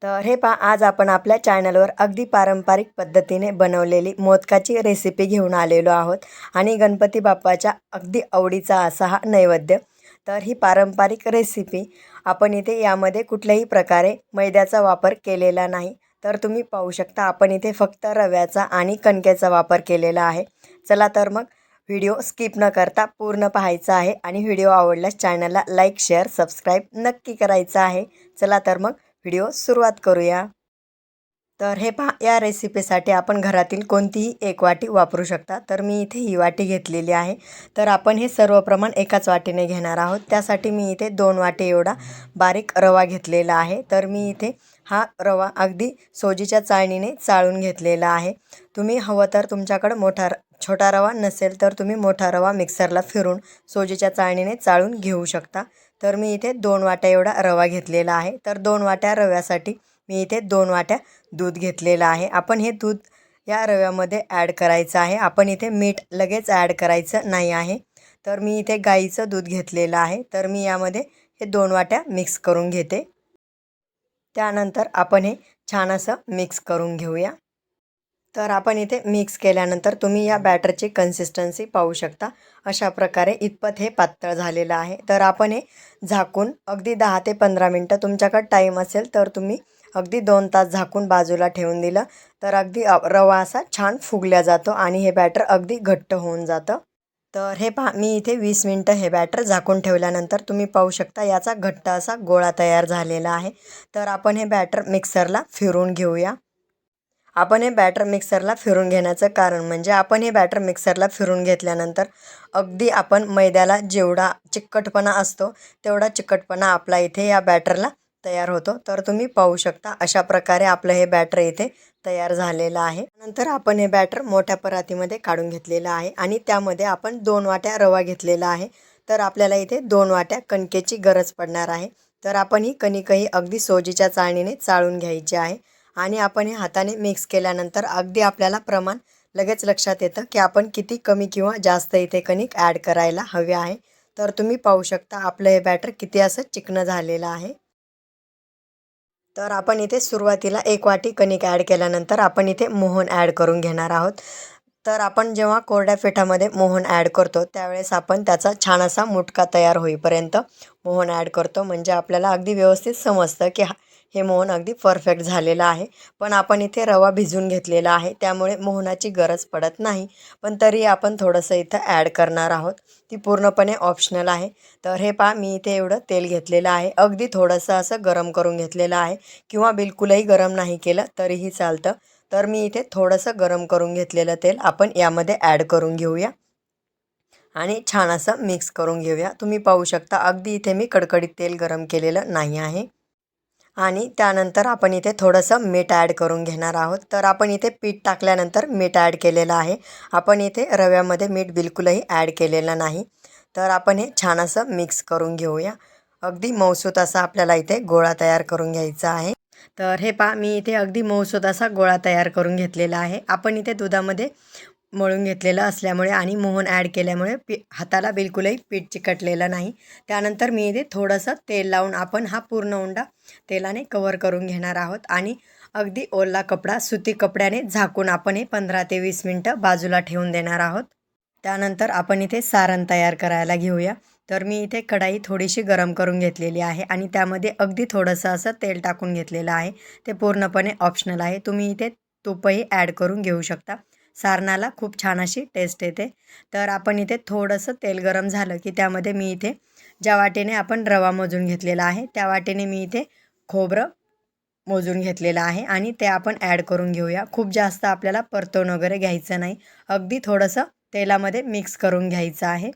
तर हे पहा, आज आपण आपल्या चॅनलवर अगदी पारंपरिक पद्धतीने बनवलेली मोदकाची रेसिपी घेऊन आलेलो आहोत आणि गणपती बाप्पाच्या अगदी आवडीचा असा हा नैवेद्य। तर ही पारंपरिक रेसिपी आपण इथे यामध्ये कुठल्याही प्रकारे मैद्याचा वापर केलेला नाही। तर तुम्ही पाहू शकता आपण इथे फक्त रव्याचा आणि कणकेचा वापर केलेला आहे। चला तर मग व्हिडिओ स्किप न करता पूर्ण पाहायचा आहे आणि व्हिडिओ आवडल्यास चॅनलला लाईक शेअर सबस्क्राईब नक्की करायचं आहे। चला तर मग व्हिडिओ सुरुवात करूया। तर हे पहा, या रेसिपीसाठी आपण घरातील कोणतीही एक वाटी वापरू शकता। तर मी इथे ही वाटी घेतलेली आहे। तर आपण हे सर्व प्रमाण एकाच वाटीने घेणार आहोत। त्यासाठी मी इथे 2 वाटी एवढा बारीक रवा घेतलेला आहे। तर मी इथे हा रवा अगदी सोजीच्या चाळणीने चाळून घेतलेला आहे। तुम्ही हवं तर तुमच्याकडे छोटा रवा नसेल तर तुम्ही मोठा रवा मिक्सरला फिरून सोजीच्या चाळणीने चाळून घेऊ शकता। तर मी इथे 2 वाट्या एवढा रवा घेतलेला आहे। तर 2 वाट्या रव्यासाठी मी इथे 2 वाट्या दूध घेतलेलं आहे। आपण हे दूध या रव्यामध्ये ॲड करायचं आहे। आपण इथे मीठ लगेच ॲड करायचं नाही आहे। तर मी इथे गाईचं दूध घेतलेलं आहे। तर मी यामध्ये हे 2 वाट्या मिक्स करून घेते। त्यानंतर आपण हे छान असं मिक्स करून घेऊया। तर आपण इथे मिक्स केल्यानंतर तुम्ही या बॅटरची कन्सिस्टन्सी पाहू शकता। अशा प्रकारे इतपत हे पातळ झालेलं आहे। तर आपण हे झाकून अगदी 10 ते 15 मिनटं, तुमच्याकडे टाईम असेल तर तुम्ही अगदी 2 तास झाकून बाजूला ठेवून दिलं तर अगदी रवा असा छान फुगल्या जातो आणि हे बॅटर अगदी घट्ट होऊन जातं। तर हे पहा, मी इथे 20 मिनटं हे बॅटर झाकून ठेवल्यानंतर तुम्ही पाहू शकता याचा घट्ट असा गोळा तयार झालेला आहे। तर आपण हे बॅटर मिक्सरला फिरवून घेऊया। आपण हे बॅटर मिक्सरला फिरून घेण्याचं कारण म्हणजे आपण हे बॅटर मिक्सरला फिरून घेतल्यानंतर अगदी आपण मैद्याला जेवढा चिकटपणा असतो तेवढा चिकटपणा आपला इथे या बॅटरला तयार होतो। तर तुम्ही पाहू शकता अशा प्रकारे आपलं हे बॅटर इथे तयार झालेलं आहे। नंतर आपण हे बॅटर मोठ्या परातीमध्ये काढून घेतलेलं आहे आणि त्यामध्ये आपण 2 वाट्या रवा घेतलेला आहे। तर आपल्याला इथे 2 वाट्या कणकेची गरज पडणार आहे। तर आपण ही कणिकही अगदी सोजीच्या चाळणीने चाळून घ्यायची आहे आणि आपण हे हाताने मिक्स केल्यानंतर अगदी आपल्याला प्रमाण लगेच लक्षात येतं की आपण किती कमी किंवा जास्त इथे कणिक ॲड करायला हवे आहे। तर तुम्ही पाहू शकता आपलं हे बॅटर किती असं चिकनं झालेलं आहे। तर आपण इथे सुरुवातीला 1 वाटी कणिक ॲड केल्यानंतर आपण इथे मोहन ॲड करून घेणार आहोत। तर आपण जेव्हा कोरड्या पिठामध्ये मोहन ॲड करतो त्यावेळेस आपण त्याचा छान असा मुटका तयार होईपर्यंत मोहन ॲड करतो, म्हणजे आपल्याला अगदी व्यवस्थित समजतं की हे मोहन अगदी परफेक्ट झालेलं आहे। पण आपण इथे रवा भिजवून घेतलेला आहे त्यामुळे मोहनाची गरज पडत नाही, पण तरी आपण थोडंसं इथं ॲड करणार आहोत। ती पूर्णपणे ऑप्शनल आहे। तर हे पहा, मी इथे एवढं तेल घेतलेलं आहे, अगदी थोडंसं असं गरम करून घेतलेलं आहे किंवा बिलकुलही गरम नाही केलं तरीही चालतं। तर मी इथे थोडंसं गरम करून घेतलेलं तेल आपण यामध्ये ॲड करून घेऊया आणि छान असं मिक्स करून घेऊया। तुम्ही पाहू शकता अगदी इथे मी कडकडीत तेल गरम केलेलं नाही आहे। आणि त्यानंतर आपण इथे थोडंसं मीठ ॲड करून घेणार आहोत। तर आपण इथे पीठ टाकल्यानंतर मीठ ॲड केलेलं आहे। आपण इथे रव्यामध्ये मीठ बिलकुलही ॲड केलेलं नाही। तर आपण हे छान असं मिक्स करून घेऊया। अगदी मऊसूत असा आपल्याला इथे गोळा तयार करून घ्यायचा आहे। तर हे पहा, मी इथे अगदी मऊसूत असा गोळा तयार करून घेतलेला आहे। आपण इथे दुधामध्ये मळून घेतलेलं असल्यामुळे आणि मोहन ॲड केल्यामुळे हाताला बिलकुलही पीठ चिकटलेलं नाही। त्यानंतर मी इथे थोडंसं तेल लावून आपण हा पूर्ण उंडा तेलाने कव्हर करून घेणार आहोत आणि अगदी ओला कपडा सुती कपड्याने झाकून आपण हे 15 ते 20 मिनटं बाजूला ठेवून देणार आहोत। त्यानंतर आपण इथे सारण तयार करायला घेऊया। तर मी इथे कढाई थोडीशी गरम करून घेतलेली आहे आणि त्यामध्ये अगदी थोडंसं असं तेल टाकून घेतलेलं आहे। ते पूर्णपणे ऑप्शनल आहे, तुम्ही इथे तूपही ॲड करून घेऊ शकता। सारणाला खूप छान अशी टेस्ट येते। तर आपण इथे थोडंसं तेल गरम झालं की त्यामध्ये मी इथे ज्या वाटीने आपण रवा मोजून घेतलेला आहे त्या वाटीने मी इथे खोबरं मोजून घेतलेलं आहे आणि ते आपण ॲड करून घेऊया। खूप जास्त आपल्याला परतवून वगैरे घ्यायचं नाही, अगदी थोडंसं तेलामध्ये मिक्स करून घ्यायचं आहे।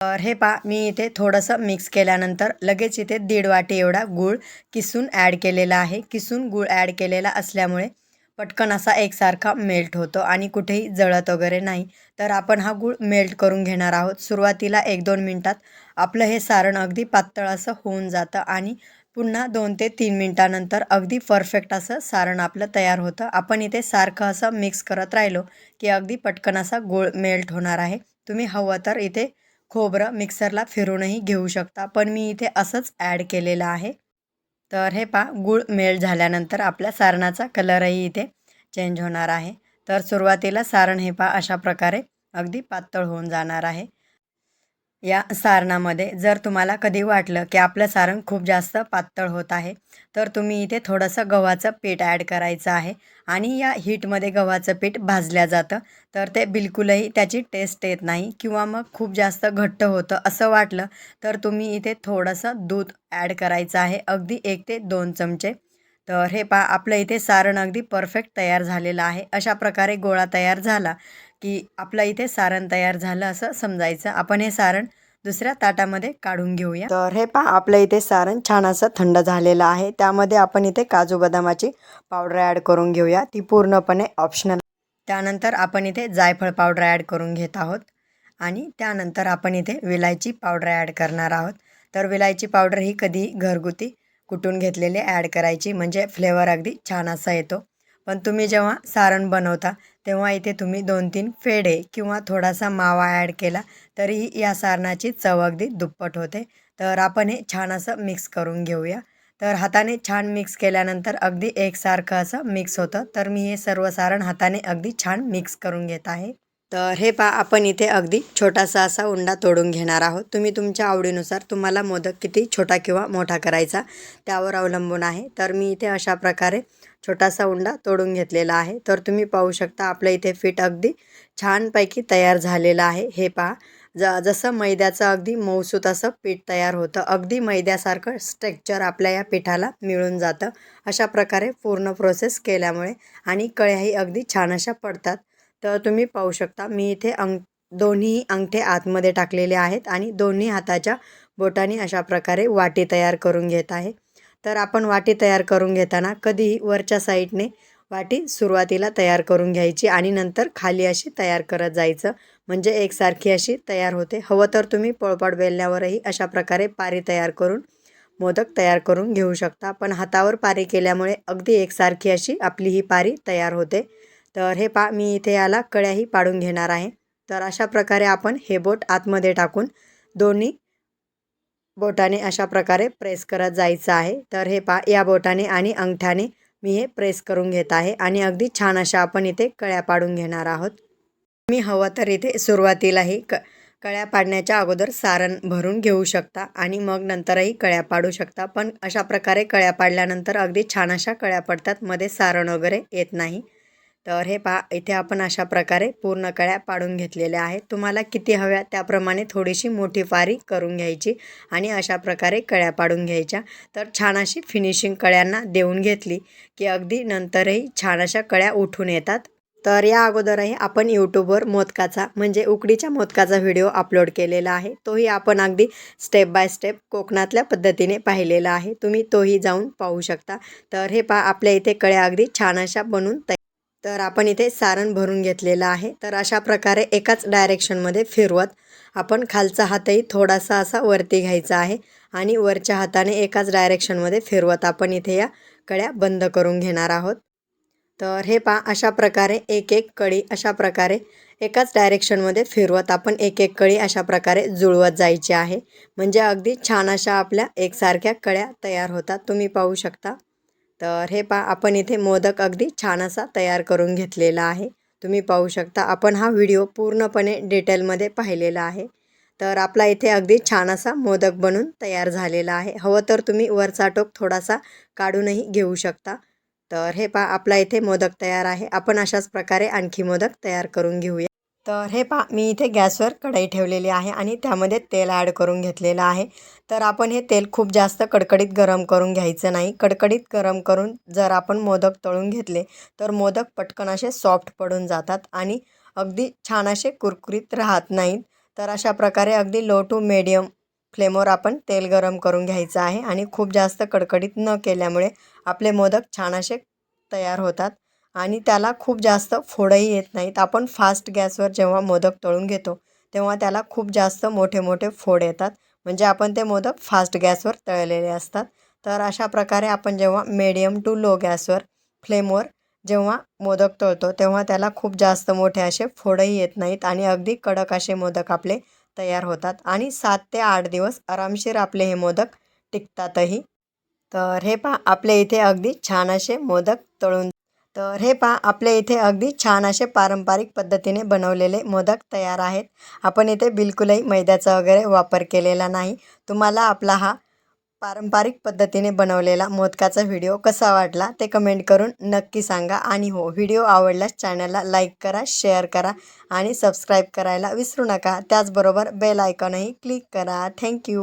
तर हे पहा, मी इथे थोडंसं मिक्स केल्यानंतर लगेच इथे 1.5 वाटी एवढा गूळ किसून ॲड केलेला आहे। किसून गूळ ॲड केलेला असल्यामुळे पटकन असा एकसारखा मेल्ट होतो आणि कुठेही जळत वगैरे नाही। तर आपण हा गूळ मेल्ट करून घेणार आहोत। सुरुवातीला 1-2 मिनटात आपलं हे सारण अगदी पातळ असं होऊन जातं आणि पुन्हा 2 ते 3 मिनटानंतर अगदी परफेक्ट असं सारण आपलं तयार होतं। आपण इथे सारखं असं मिक्स करत राहिलो की अगदी पटकन असा गूळ मेल्ट होणार आहे। तुम्ही हवं तर इथे खोबरं मिक्सरला फिरूनही घेऊ शकता, पण मी इथे असंच ॲड केलेलं आहे। तर हे पहा गूळ मेल्ट झाल्यानंतर आपल्या सारणाचा कलरही इथे चेंज होणार आहे. तर सुरुवातीला सारण हे पहा अशा प्रकारे अगदी पातळ होऊन जाणार आहे. या सारणामध्ये जर तुम्हाला कधी वाटलं की आपलं सारण खूप जास्त पातळ होत आहे, तर तुम्ही इथे थोडंसं गव्हाचं पीठ ॲड करायचं आहे आणि या हीटमध्ये गव्हाचं पीठ भाजल्या जातं. तर ते बिलकुलही त्याची टेस्ट येत नाही किंवा मग खूप जास्त घट्ट होतं असं वाटलं तर तुम्ही इथे थोडंसं दूध ॲड करायचं आहे, अगदी 1 ते 2 चमचे. तर हे पहा आपलं इथे सारण अगदी परफेक्ट तयार झालेलं आहे. अशा प्रकारे गोळा तयार झाला की आपलं इथे सारण तयार झालं असं समजायचं. आपण हे सारण दुसऱ्या ताटामध्ये काढून घेऊया. तर हे पहा आपलं इथे सारण छान असं थंड झालेलं आहे. त्यामध्ये आपण इथे काजू बदामाची पावडर ॲड करून घेऊया. ती पूर्णपणे ऑप्शनल. त्यानंतर आपण इथे जायफळ पावडर ॲड करून घेत आहोत आणि त्यानंतर आपण इथे विलायची पावडर ॲड करणार आहोत. तर विलायची पावडर ही कधी घरगुती कुटून घेतलेली ॲड करायची, म्हणजे फ्लेवर अगदी छान असा येतो. पण तुम्ही जेव्हा सारण बनवता तेव्हा इथे तुम्ही 2-3 पेढे किंवा थोडासा मावा ॲड केला तरीही या सारणाची चव अगदी दुप्पट होते. तर आपण हे छान असं मिक्स करून घेऊया. तर हाताने छान मिक्स केल्यानंतर अगदी एकसारखं असं मिक्स होतं. तर मी हे सर्व सारण हाताने अगदी छान मिक्स करून घेत आहे. तर हे पहा आपण इथे अगदी छोटासा असा उंडा तोडून घेणार आहोत. तुम्ही तुमच्या आवडीनुसार तुम्हाला मोदक किती छोटा किंवा मोठा करायचा त्यावर अवलंबून आहे. तर मी इथे अशा प्रकारे छोटासा उंडा तोडून घेतलेला आहे. तर तुम्ही पाहू शकता आपलं इथे पीठ अगदी छानपैकी तयार झालेलं आहे. हे पहा जसं मैद्याचं अगदी मऊसूत असं पीठ तयार होतं, अगदी मैद्यासारखं स्ट्रक्चर आपल्या या पिठाला मिळून जातं. अशा प्रकारे पूर्ण प्रोसेस केल्यामुळे आणि कळ्याही अगदी छान अशा पडतात. तर तुम्ही पाहू शकता मी इथे दोन्ही अंगठे आतमध्ये टाकलेले आहेत आणि दोन्ही हाताच्या बोटांनी अशा प्रकारे वाटी तयार करून घेत आहे. तर आपण वाटी तयार करून घेताना कधीही वरच्या साईडने वाटी सुरुवातीला तयार करून घ्यायची आणि नंतर खाली अशी तयार करत जायचं, म्हणजे एकसारखी अशी तयार होते. हवं तर तुम्ही पोळपाट बेलण्यावरही अशा प्रकारे पारी तयार करून मोदक तयार करून घेऊ शकता. पण हातावर पारी केल्यामुळे अगदी एकसारखी अशी आपली ही पारी तयार होते. तर हे पहा मी इथे याला कळ्याही पाडून घेणार आहे. तर अशा प्रकारे आपण हे बोट आतमध्ये टाकून दोन्ही बोटाने अशा प्रकारे प्रेस करत जायचं आहे. तर हे पहा या बोटाने आणि अंगठ्याने मी हे प्रेस करून घेत आहे आणि अगदी छान अशा आपण इथे कळ्या पाडून घेणार आहोत. मी हवं तर इथे सुरुवातीलाही कळ्या पाडण्याच्या अगोदर सारण भरून घेऊ शकता आणि मग नंतरही कळ्या पाडू शकता. पण अशा प्रकारे कळ्या पाडल्यानंतर अगदी छान अशा कळ्या पडतात, मध्ये सारण वगैरे येत नाही. तर हे पहा इथे आपण अशा प्रकारे पूर्ण कळ्या पाडून घेतलेल्या आहेत. तुम्हाला किती हव्या त्याप्रमाणे थोडीशी मोठी पारी करून घ्यायची आणि अशा प्रकारे कळ्या पाडून घ्यायच्या. तर छान अशी फिनिशिंग कळ्यांना देऊन घेतली की अगदी नंतरही छान अशा कळ्या उठून येतात. तर या अगोदरही आपण यूट्यूबवर मोदकाचा म्हणजे उकडीच्या मोदकाचा व्हिडिओ अपलोड केलेला आहे. तोही आपण अगदी स्टेप बाय स्टेप कोकणातल्या पद्धतीने पाहिलेला आहे. तुम्ही तोही जाऊन पाहू शकता. तर हे पहा आपल्या इथे कळ्या अगदी छान अशा बनून तर आपण इथे सारण भरून घेतलेलं आहे. तर अशा प्रकारे एकाच डायरेक्शनमध्ये फिरवत आपण खालचा हातही थोडासा असा वरती घ्यायचा आहे आणि वरच्या हाताने एकाच डायरेक्शनमध्ये फिरवत आपण इथे या कळ्या बंद करून घेणार आहोत. तर हे पहा अशा प्रकारे एक एक कळी अशा प्रकारे एकाच डायरेक्शनमध्ये फिरवत आपण एक एक कळी अशा प्रकारे जुळवत जायची आहे, म्हणजे अगदी छान अशा आपल्या एकसारख्या कळ्या तयार होतात. तुम्ही पाहू शकता. तर हे पहा आपण इथे मोदक अगदी छान असा तयार करून घेतलेला आहे. तुम्ही पाहू शकता आपण हा व्हिडिओ पूर्णपणे डिटेलमध्ये पाहिलेला आहे. तर आपला इथे अगदी छान असा मोदक बनून तयार झालेला आहे. हवं तर तुम्ही वरचा टोक थोडासा काढूनही घेऊ शकता. तर हे पहा आपला इथे मोदक तयार आहे. आपण अशाच प्रकारे आणखी मोदक तयार करून घेऊया. तर हे पहा मी इथे गॅसवर कढई ठेवलेली आहे आणि त्यामध्ये तेल ॲड करून घेतलेलं आहे. तर आपण हे तेल खूप जास्त कडकडीत गरम करून घ्यायचं नाही. कडकडीत गरम करून जर आपण मोदक तळून घेतले तर मोदक पटकन असे सॉफ्ट पडून जातात आणि अगदी छान असे कुरकुरीत राहत नाहीत. तर अशा प्रकारे अगदी लो टू मीडियम फ्लेमवर आपण तेल गरम करून घ्यायचं आहे आणि खूप जास्त कडकडीत न केल्यामुळे आपले मोदक छान असे तयार होतात आणि त्याला खूप जास्त फोडही येत नाहीत. आपण फास्ट गॅसवर जेव्हा मोदक तळून घेतो तेव्हा त्याला खूप जास्त मोठे मोठे फोड येतात, म्हणजे आपण ते मोदक फास्ट गॅसवर तळलेले असतात. तर अशा प्रकारे आपण जेव्हा मीडियम टू लो गॅसवर फ्लेमवर जेव्हा मोदक तळतो तेव्हा त्याला खूप जास्त मोठे असे फोडही येत नाहीत आणि अगदी कडक असे मोदक आपले तयार होतात आणि 7 ते 8 दिवस आरामशीर आपले हे मोदक टिकतातही. तर हे पहा आपल्या इथे अगदी छान असे मोदक तळून आपल्या इथे अगदी छान असे पारंपरिक पद्धतीने बनवलेले मोदक तयार आहेत. आपण इथे बिलकुलही मैद्याचा वगैरे वापर केलेला नाही. तुम्हाला आपला हा पारंपरिक पद्धतीने बनवलेला मोदकाचा व्हिडिओ कसा वाटला ते कमेंट करून नक्की सांगा. आणि हो, व्हिडिओ आवडल्यास चॅनलला लाईक करा, शेअर करा आणि सबस्क्राईब करायला विसरू नका. त्याचबरोबर बेल आयकॉनही क्लिक करा. थँक्यू.